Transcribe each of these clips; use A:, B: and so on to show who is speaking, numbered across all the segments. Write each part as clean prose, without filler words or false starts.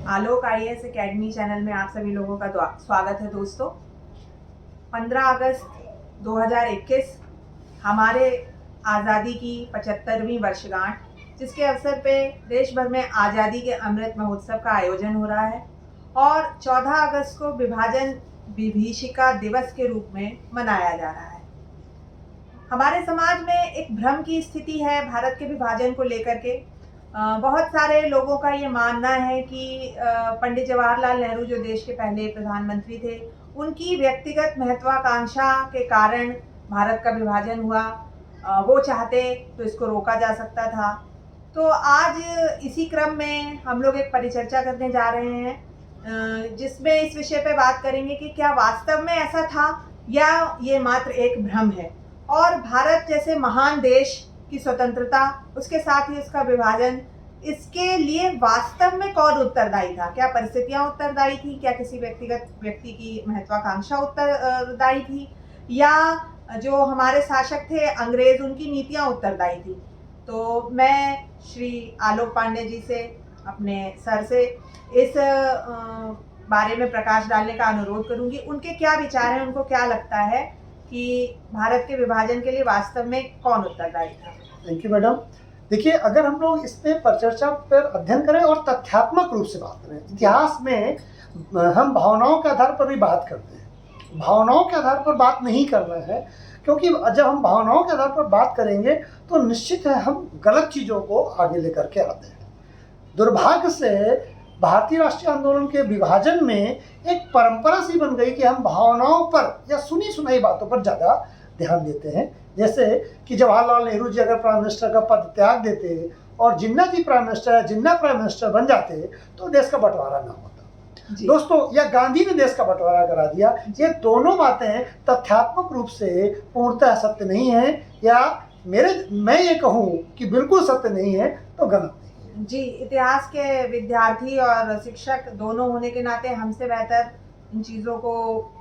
A: आलोक IAS academy channel में आप सभी लोगों का स्वागत है दोस्तों। 15 अगस्त 2021 हमारे आज़ादी की 75वीं वर्षगांठ, जिसके अवसर पे देश भर में आज़ादी के अमृत महोत्सव का आयोजन हो रहा है और 14 अगस्त को विभाजन विभीषिका दिवस के रूप में मनाया जा रहा है। हमारे समाज में एक भ्रम की स्थिति है भारत के विभाजन को लेकर के। बहुत सारे लोगों का ये मानना है कि पंडित जवाहरलाल नेहरू जो देश के पहले प्रधानमंत्री थे, उनकी व्यक्तिगत महत्वाकांक्षा के कारण भारत का विभाजन हुआ। वो चाहते तो इसको रोका जा सकता था। तो आज इसी क्रम में हम लोग एक परिचर्चा करने जा रहे हैं, जिसमें इस विषय पे बात करेंगे कि क्या वास्तव में ऐसा था या ये मात्र एक भ्रम है, और भारत जैसे महान देश की स्वतंत्रता, उसके साथ ही उसका विभाजन, इसके लिए वास्तव में कौन उत्तरदायी था? क्या परिस्थितियां उत्तरदायी थी? क्या किसी व्यक्ति की महत्वाकांक्षा उत्तरदायी थी, या जो हमारे शासक थे अंग्रेज, उनकी नीतियां उत्तरदायी थी? तो मैं श्री आलोक पांडे जी से, अपने सर से, इस बारे में प्रकाश डालने का अनुरोध करूंगी। उनके क्या विचार हैं, उनको क्या लगता है कि भारत के विभाजन के लिए वास्तव में कौन उत्तरदायी था?
B: Thank you madam. देखिए, अगर हम लोग इस पे परिचर्चा पर अध्ययन करें और तथ्यात्मक रूप से बात करें, इतिहास में हम भावनाओं के आधार पर भी बात करते हैं। भावनाओं के आधार पर बात नहीं करना है, क्योंकि जब हम भावनाओं के आधार पर बात करेंगे तो निश्चित है हम गलत चीज़ों को आगे लेकर के आते हैं। दुर्भाग्य से भारतीय राष्ट्रीय आंदोलन के विभाजन में एक परंपरा सी बन गई कि हम भावनाओं पर या सुनी सुनाई बातों पर ज़्यादा ध्यान देते हैं। जैसे कि जवाहरलाल नेहरू जी अगर प्राइम मिनिस्टर का पद त्याग देते और जिन्ना जी प्राइम मिनिस्टर या जिन्ना प्राइम मिनिस्टर बन जाते तो देश का बंटवारा ना होता दोस्तों, या गांधी ने देश का बंटवारा करा दिया। ये दोनों बातें तथ्यात्मक रूप से पूर्णतः सत्य नहीं है, या मैं ये कहूँ कि बिल्कुल सत्य नहीं है तो गलत नहीं है।
A: जी, इतिहास के विद्यार्थी और शिक्षक दोनों होने के नाते हमसे बेहतर इन चीज़ों को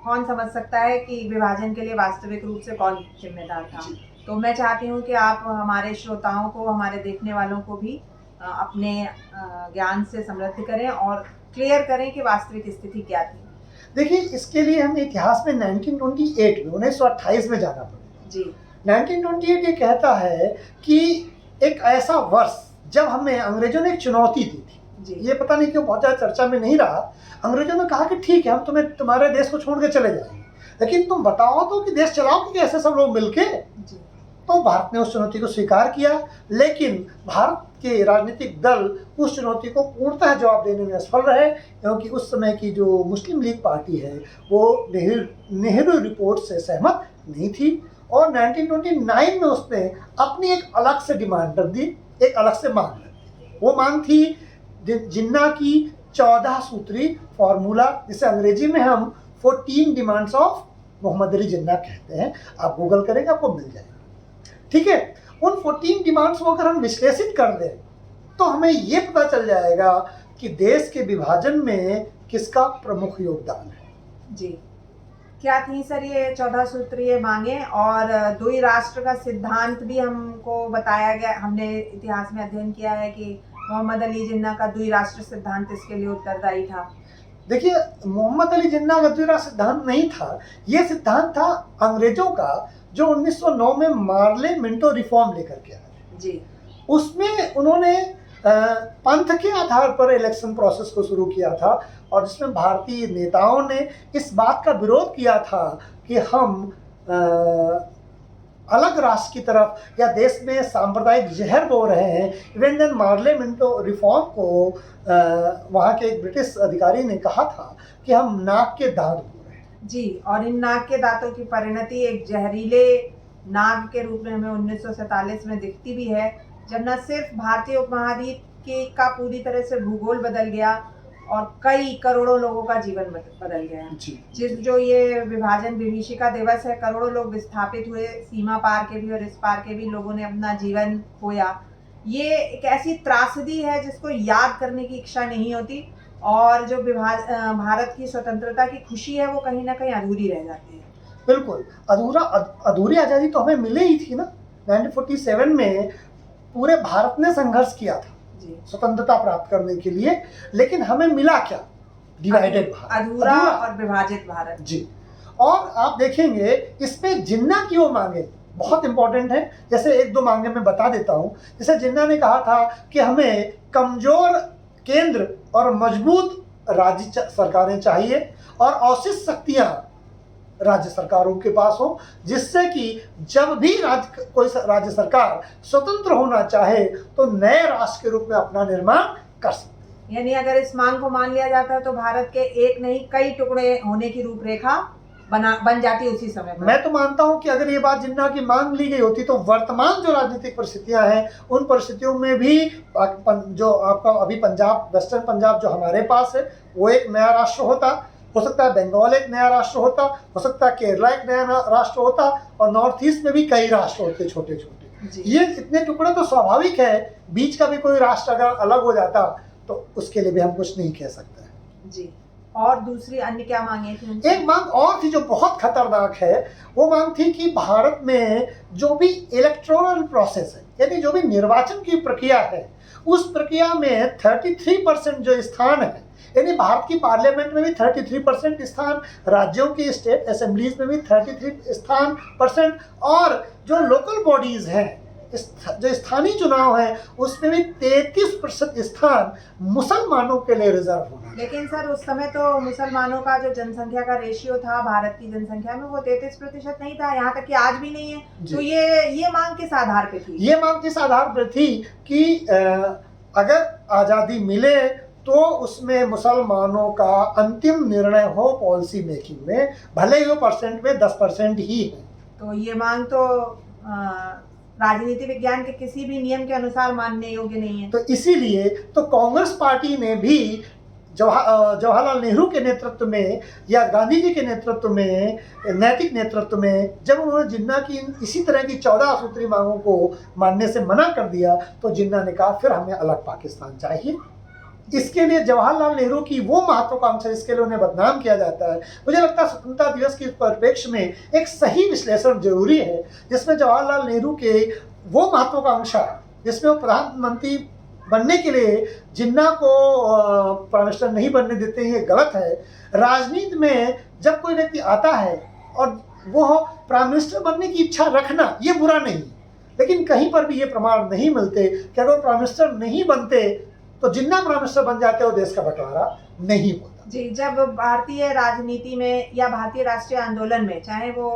A: कौन समझ सकता है कि विभाजन के लिए वास्तविक रूप से कौन जिम्मेदार था। तो मैं चाहती हूँ कि आप हमारे श्रोताओं को, हमारे देखने वालों को भी अपने ज्ञान से समृद्ध करें और क्लियर करें कि वास्तविक स्थिति क्या थी।
B: देखिए, इसके लिए हमें इतिहास में 1928 में जाना पड़ेगा।
A: जी,
B: 1928 ये कहता है कि एक ऐसा वर्ष जब हमें अंग्रेजों ने एक चुनौती दी थी। ये पता नहीं क्यों बहुत ज़्यादा चर्चा में नहीं रहा। अंग्रेजों ने कहा कि ठीक है, हम तुम्हारे देश को छोड़ के चले जाएंगे, लेकिन तुम बताओ तो कि देश चलाओगे कैसे सब लोग मिलके। तो भारत ने उस चुनौती को स्वीकार किया, लेकिन भारत के राजनीतिक दल उस चुनौती को पूर्णतः जवाब देने में असफल रहे, क्योंकि उस समय की जो मुस्लिम लीग पार्टी है वो नेहरू रिपोर्ट से सहमत नहीं थी, और 1929 में उसने अपनी एक अलग से डिमांड रख दी, एक अलग से मांग रख दी। वो मांग थी जिन्ना की 14 सूत्री फॉर्मूला, जिसे अंग्रेजी में हम 14 डिमांड्स ऑफ मोहम्मद अली जिन्ना कहते हैं। आप गूगल करेंगे आपको मिल जाएगा, ठीक है। उन 14 डिमांड्स को अगर हम विश्लेषित कर दें तो हमें ये पता चल जाएगा कि देश के विभाजन में किसका प्रमुख योगदान है।
A: जी, क्या थी सर ये 14 सूत्रीय मांगे? और द्वि राष्ट्र का सिद्धांत भी हमको बताया गया, हमने इतिहास में अध्ययन किया है कि मोहम्मद अली जिन्ना का द्वि राष्ट्र सिद्धांत इसके लिए उत्तरदायी था।
B: देखिए, मोहम्मद अली जिन्ना का द्वि राष्ट्र सिद्धांत नहीं था, ये सिद्धांत था अंग्रेजों का, जो 1909 में मार्ले मिंटो रिफॉर्म लेकर के आए।
A: जी,
B: उसमें उन्होंने पंथ के आधार पर इलेक्शन प्रोसेस को शुरू किया था, और जिसमें भारतीय नेताओं ने इस बात का विरोध किया था कि हम अलग राष्ट्र की तरफ या देश में सांप्रदायिक जहर बो रहे हैं। Even then Morley Minto reform को वहाँ के एक ब्रिटिश अधिकारी ने कहा था कि हम नाक के दांत बो रहे हैं।
A: जी, और इन नाक के दांतों की परिणति एक जहरीले नाग के रूप में हमें 1947 में दिखती भी है, जब न सिर्फ भारतीय उपमहाद्वीप का पूरी तरह से भूगोल बदल गया और कई करोड़ों लोगों का जीवन बदल गया। जो ये विभाजन विभीषिका दिवस है, करोड़ों लोग विस्थापित हुए, सीमा पार के भी और इस पार के भी लोगों ने अपना जीवन खोया। ये एक ऐसी त्रासदी है जिसको याद करने की इच्छा नहीं होती, और जो भारत की स्वतंत्रता की खुशी है वो कहीं ना कहीं अधूरी रह जाती है।
B: बिल्कुल, अधूरी आज़ादी तो हमें मिले ही थी ना। 1947 में पूरे भारत ने संघर्ष किया था,
A: जी।
B: स्वतंत्रता प्राप्त करने के लिए, लेकिन हमें मिला क्या? डिवाइडेड भारत,
A: अधूरा और विभाजित भारत।
B: जी। और आप देखेंगे इसमें जिन्ना की वो मांगे बहुत इंपॉर्टेंट है। जैसे एक दो मांगे मैं बता देता हूं। जैसे जिन्ना ने कहा था कि हमें कमजोर केंद्र और मजबूत राज्य सरकारें चाहिए और अवशिष्ट शक्तियां राज्य सरकारों के पास हो, जिससे कि जब भी कोई राज्य सरकार स्वतंत्र होना चाहे तो नए राष्ट्र के रूप में अपना निर्माण कर सकते।
A: यानी अगर इस मांग को मान लिया जाता है तो भारत के एक नहीं कई टुकड़े होने की रूपरेखा बन जाती उसी समय पर।
B: मैं तो मानता हूं कि अगर ये बात जिन्ना की मांग ली गई होती तो वर्तमान जो राजनीतिक परिस्थितियां हैं उन परिस्थितियों में भी जो आपका अभी पंजाब, वेस्टर्न पंजाब जो हमारे पास है वो एक नया राष्ट्र होता, हो सकता है बंगाल एक नया राष्ट्र होता, हो सकता है केरला एक नया राष्ट्र होता, और नॉर्थ ईस्ट में भी कई राष्ट्र होते छोटे छोटे। ये इतने टुकड़े तो स्वाभाविक है, बीच का भी कोई राष्ट्र अगर अलग हो जाता तो उसके लिए भी हम कुछ नहीं कह सकते
A: जी। और दूसरी अन्य क्या मांगे थी?
B: एक मांग और थी जो बहुत खतरनाक है, वो मांग थी कि भारत में जो भी इलेक्टोरल प्रोसेस है, यानी जो भी निर्वाचन की प्रक्रिया है, उस प्रक्रिया में 33% जो स्थान है, यानी भारत की पार्लियामेंट में भी 33% स्थान, राज्यों की स्टेट असेंबलीज में भी 33% और जो लोकल बॉडीज हैं, जो स्थानीय चुनाव है, उसमें भी 33% स्थान मुसलमानों के लिए रिजर्व होना।
A: लेकिन सर उस समय तो मुसलमानों का जो जनसंख्या का रेशियो था भारत की जनसंख्या में वो 33% नहीं था, यहाँ तक कि आज भी नहीं है। तो ये मांग किस आधार पे थी?
B: ये मांग किस आधार पर थी कि अगर आज़ादी मिले तो उसमें मुसलमानों का अंतिम निर्णय हो पॉलिसी मेकिंग में, भले ही वो परसेंट में 10% ही है।
A: तो ये मांग तो राजनीति विज्ञान के किसी भी नियम के अनुसार मानने योग्य नहीं है।
B: तो इसीलिए तो कांग्रेस पार्टी ने भी जवाहरलाल नेहरू के नेतृत्व में या गांधी जी के नेतृत्व में, नैतिक नेतृत्व में, जब उन्होंने जिन्ना की इसी तरह की 14 सूत्री मांगों को मानने से मना कर दिया तो जिन्ना ने कहा फिर हमें अलग पाकिस्तान चाहिए। इसके लिए जवाहरलाल नेहरू की वो महत्वाकांक्षा जिसके लिए उन्हें बदनाम किया जाता है, मुझे लगता है स्वतंत्रता दिवस के परिप्रेक्ष्य में एक सही विश्लेषण जरूरी है, जिसमें जवाहरलाल नेहरू के वो महत्वाकांक्षा जिसमें वो प्रधानमंत्री बनने के लिए जिन्ना को प्राइम मिनिस्टर नहीं बनने देते हैं, ये गलत है। राजनीति में जब कोई व्यक्ति आता है और वो प्राइम मिनिस्टर बनने की इच्छा रखना, ये बुरा नहीं, लेकिन कहीं पर भी ये प्रमाण नहीं मिलते कि अगर प्राइम मिनिस्टर नहीं बनते तो जिन्ना प्राइम मिनिस्टर बन जाते हो देश का बंटवारा नहीं होता।
A: जी, जब भारतीय राजनीति में या भारतीय राष्ट्रीय आंदोलन में, चाहे वो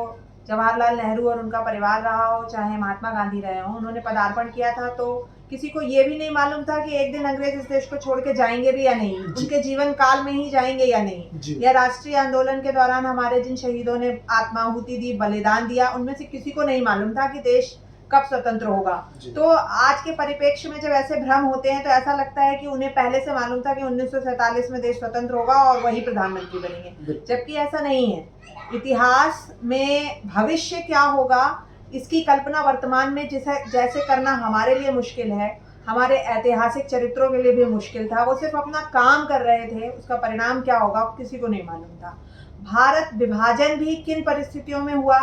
A: जवाहरलाल नेहरू और उनका परिवार रहा हो, चाहे महात्मा गांधी रहे हो, उन्होंने पदार्पण किया था तो किसी को ये भी नहीं मालूम था कि एक दिन अंग्रेज इस देश को छोड़ के जाएंगे भी या नहीं, उनके जीवन काल में ही जाएंगे या नहीं। या राष्ट्रीय आंदोलन के दौरान हमारे जिन शहीदों ने आत्माहुति दी, बलिदान दिया, उनमें से किसी को नहीं मालूम था कि देश कब स्वतंत्र होगा। तो आज के परिप्रेक्ष्य में जब ऐसे भ्रम होते हैं तो ऐसा लगता है कि उन्हें पहले से मालूम था कि 1947 में देश स्वतंत्र होगा और वही प्रधानमंत्री बनेंगे, जबकि ऐसा नहीं है। इतिहास में भविष्य क्या होगा इसकी कल्पना वर्तमान में जैसे करना हमारे लिए मुश्किल है, हमारे ऐतिहासिक चरित्रों के लिए भी मुश्किल था। वो सिर्फ अपना काम कर रहे थे, उसका परिणाम क्या होगा किसी को नहीं मालूम था। भारत विभाजन भी किन परिस्थितियों में हुआ,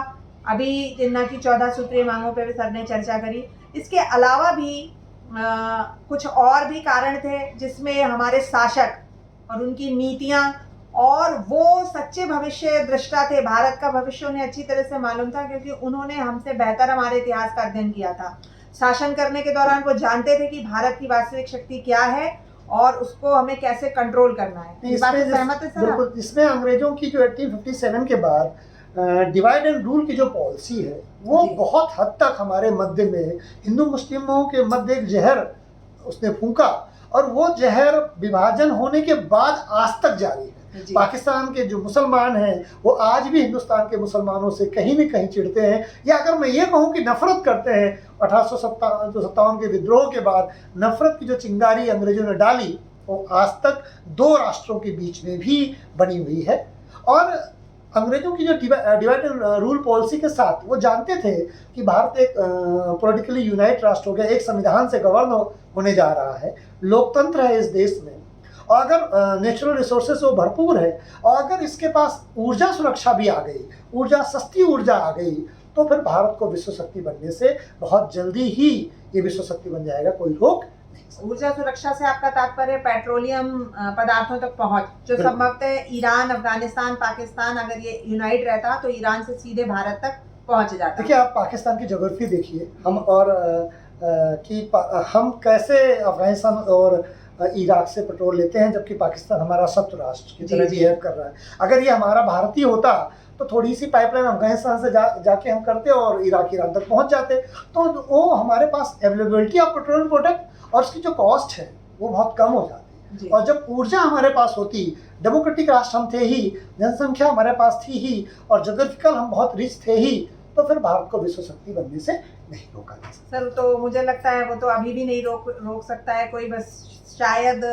A: अभी जिन्ना की 14 सूत्रीय मांगों पर भी सर ने चर्चा करी। इसके अलावा भी कुछ और भी कारण थे जिसमें हमारे शासक और उनकी नीतियां और वो सच्चे भविष्य दृष्टा थे। भारत का भविष्य उन्हें अच्छी तरह से मालूम था क्योंकि उन्होंने हमसे बेहतर हमारे इतिहास का अध्ययन किया था। शासन करने के दौरान वो जानते थे कि भारत की वास्तविक शक्ति क्या है और उसको हमें कैसे कंट्रोल करना है। इस बात से सहमत है सर?
B: बिल्कुल। इसमें अंग्रेजों की जो 1857 के बाद डिवाइड एंड रूल की जो पॉलिसी है वो बहुत हद तक हमारे मध्य में, हिंदू मुस्लिमों के मध्य एक जहर उसने फूंका और वो जहर विभाजन होने के बाद आज तक जारी है। पाकिस्तान के जो मुसलमान हैं वो आज भी हिंदुस्तान के मुसलमानों से कहीं न कहीं चिढ़ते हैं, या अगर मैं ये कहूँ कि नफरत करते हैं। 1857 के विद्रोह के बाद नफरत की जो चिंगारी अंग्रेजों ने डाली वो आज तक दो राष्ट्रों के बीच में भी बनी हुई है। और अंग्रेजों की जो डिवाइड एंड रूल पॉलिसी के साथ वो जानते थे कि भारत एक पॉलिटिकली यूनाइट राष्ट्र हो गया, एक संविधान से गवर्न होने जा रहा है, लोकतंत्र है इस देश में, और अगर नेचुरल रिसोर्सेज वो भरपूर है और अगर इसके पास ऊर्जा सुरक्षा भी आ गई, ऊर्जा सस्ती ऊर्जा आ गई, तो फिर भारत को विश्व शक्ति बनने से बहुत जल्दी ही ये विश्व शक्ति बन जाएगा, कोई रोक
A: ऊर्जा सुरक्षा से आपका तात्पर्य पेट्रोलियम पदार्थों तक पहुंच, जो
B: बिल्कुल।
A: संभवतः ईरान, अफगानिस्तान, पाकिस्तान अगर ये यूनाइट रहता तो ईरान से सीधे भारत तक पहुंच जाता।
B: देखिए, आप पाकिस्तान की ज्योग्राफी देखिए, हम और हम कैसे अफगानिस्तान और इराक से पेट्रोल लेते हैं, जबकि पाकिस्तान हमारा शत्रु राष्ट्र की तरह बिहेव कर रहा है। अगर ये हमारा भारतीय होता तो थोड़ी सी पाइपलाइन अफगानिस्तान से जाके हम करते और ईरान तक पहुंच जाते, तो वो हमारे पास अवेलेबिलिटी ऑफ पेट्रोलियम प्रोडक्ट और उसकी जो कॉस्ट है वो बहुत कम हो जाती है। और जब ऊर्जा हमारे पास होती, डेमोक्रेटिक राष्ट्र हम थे ही, जनसंख्या हमारे पास थी ही और जोग्राफिकल हम बहुत रिच थे ही, तो फिर भारत को विश्व शक्ति बनने से नहीं रोका जा सकता।
A: सर, तो मुझे लगता है वो तो अभी भी नहीं रोक सकता है कोई, बस शायद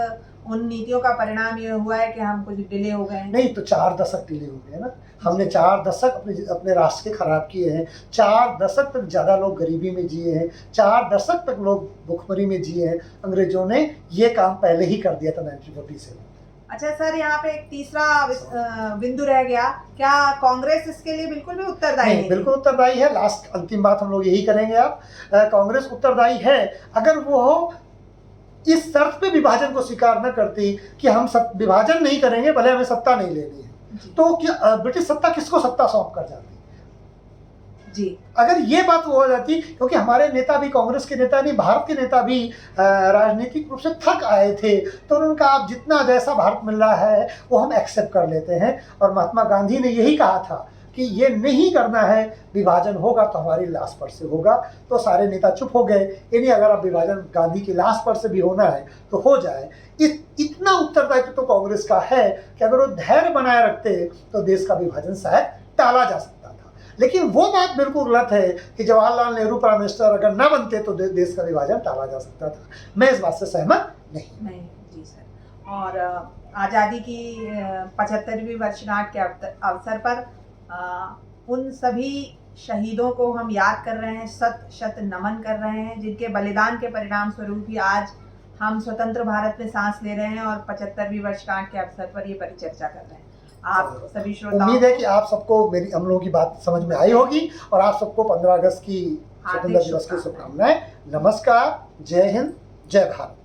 A: उन नीतियों का परिणाम ये हुआ है कि हम कुछ डिले हो गए हैं।
B: नहीं तो 4 दशक डिले हो गए ना, हमने 4 दशक अपने राष्ट्र के खराब किए हैं। 4 दशक तक ज़्यादा लोग गरीबी में जिए हैं, 4 दशक तक लोग भुखमरी में जिए हैं। अंग्रेजों ने ये काम पहले ही कर दिया था 1947।
A: अच्छा सर, यहाँ पे एक तीसरा बिंदु रह गया, क्या कांग्रेस इसके लिए बिल्कुल भी उत्तरदायी
B: नहीं? बिल्कुल उत्तरदायी है। लास्ट अंतिम बात हम लोग यही करेंगे। आप कांग्रेस उत्तरदायी है अगर वो इस शर्त पे विभाजन को स्वीकार न करती कि हम विभाजन नहीं करेंगे भले हमें सत्ता नहीं लेनी है, तो क्या ब्रिटिश सत्ता किसको सत्ता सौंप कर जाती
A: जी?
B: अगर ये बात हो जाती, क्योंकि हमारे नेता भी, कांग्रेस के नेता नहीं, भारत के नेता भी राजनीतिक रूप से थक आए थे, तो उन्होंने कहा आप जितना जैसा भारत मिल रहा है वो हम एक्सेप्ट कर लेते हैं। और महात्मा गांधी ने यही कहा था कि ये नहीं करना है, विभाजन होगा तो हमारी लाश पर से होगा। तो सारे नेता चुप हो गए। यानी अगर अब विभाजन गांधी की लाश पर से भी होना है तो हो जाए। इतना उत्तरदायित्व तो कांग्रेस का है कि अगर वो धैर्य बनाए रखते तो देश का विभाजन शायद टाला जा सकता था। लेकिन वो बात बिल्कुल गलत है कि जवाहरलाल नेहरू प्राइम मिनिस्टर अगर न बनते तो देश का विभाजन टाला जा सकता था। मैं इस बात से सहमत नहीं।
A: जी सर। और आज़ादी की 75वीं वर्षगांठ के अवसर पर उन सभी शहीदों को हम याद कर रहे हैं, शत शत नमन कर रहे हैं, जिनके बलिदान के परिणाम स्वरूप ही आज हम स्वतंत्र भारत में सांस ले रहे हैं और 75वीं वर्षगांठ के अवसर पर ये परिचर्चा कर रहे हैं। आप सभी श्रोताओं,
B: उम्मीद है कि आप सबको हम लोगों की बात समझ में आई होगी और आप सबको 15 अगस्त की स्वतंत्रता दिवस की शुभकामनाएं। नमस्कार, जय हिंद, जय भारत।